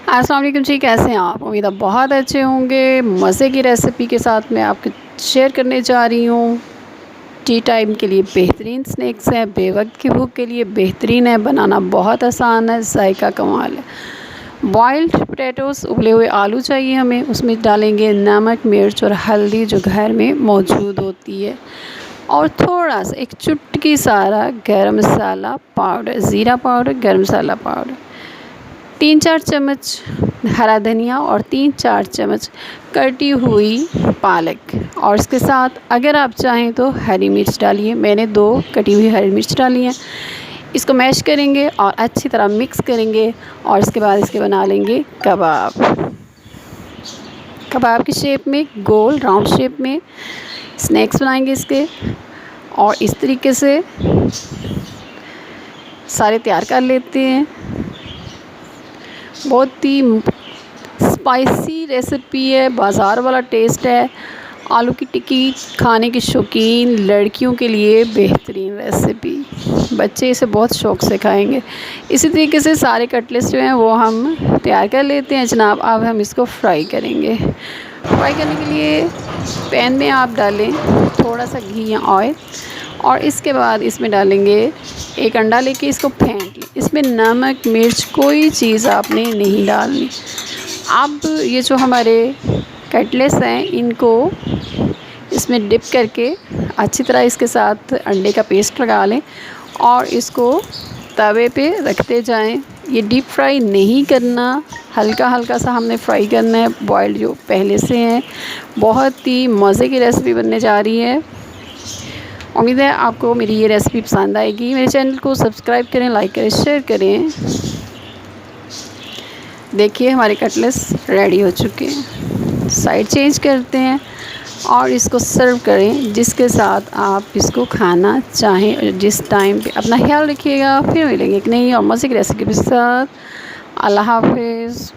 अस्सलाम वालेकुम जी, कैसे हैं आप? उम्मीद है बहुत अच्छे होंगे। मज़े की रेसिपी के साथ मैं आपके शेयर करने जा रही हूँ। टी टाइम के लिए बेहतरीन स्नैक्स हैं, बेवक्त की भूख के लिए बेहतरीन है, बनाना बहुत आसान है, जायका कमाल है। बॉइल्ड पोटैटोज़, उबले हुए आलू चाहिए हमें। उसमें डालेंगे नमक, मिर्च और हल्दी जो घर में मौजूद होती है, और थोड़ा सा एक चुटकी सारा गरम मसाला पाउडर, ज़ीरा पाउडर, गरम मसाला पाउडर, 3-4 चम्मच हरा धनिया और 3-4 चम्मच कटी हुई पालक। और इसके साथ अगर आप चाहें तो हरी मिर्च डालिए। मैंने 2 कटी हुई हरी मिर्च डाली हैं। इसको मैश करेंगे और अच्छी तरह मिक्स करेंगे, और इसके बाद इसके बना लेंगे कबाब। कबाब की शेप में, गोल राउंड शेप में स्नैक्स बनाएंगे इसके, और इस तरीके से सारे तैयार कर लेते हैं। बहुत ही स्पाइसी रेसिपी है, बाज़ार वाला टेस्ट है। आलू की टिक्की खाने की शौकीन लड़कियों के लिए बेहतरीन रेसिपी, बच्चे इसे बहुत शौक़ से खाएंगे। इसी तरीके से सारे कटलेट्स जो हैं वो हम तैयार कर लेते हैं जनाब। अब हम इसको फ्राई करेंगे। फ्राई करने के लिए पैन में आप डालें थोड़ा सा घी या ऑयल, और इसके बाद इसमें डालेंगे एक अंडा लेके इसको फेंट लें। इसमें नमक मिर्च कोई चीज़ आपने नहीं डालनी। अब ये जो हमारे कटलेट्स हैं इनको इसमें डिप करके अच्छी तरह इसके साथ अंडे का पेस्ट लगा लें, और इसको तवे पे रखते जाएं। ये डीप फ्राई नहीं करना, हल्का हल्का सा हमने फ्राई करना है, बॉइल्ड जो पहले से हैं। बहुत ही मज़े की रेसिपी बनने जा रही है। उम्मीद है आपको मेरी ये रेसिपी पसंद आएगी। मेरे चैनल को सब्सक्राइब करें, लाइक करें, शेयर करें। देखिए हमारे कटलेट्स रेडी हो चुके हैं। साइड चेंज करते हैं और इसको सर्व करें जिसके साथ आप इसको खाना चाहें जिस टाइम पे। अपना ख्याल रखिएगा। फिर मिलेंगे एक नई और मज़े की रेसिपी के साथ। अल्लाह हाफ़िज़।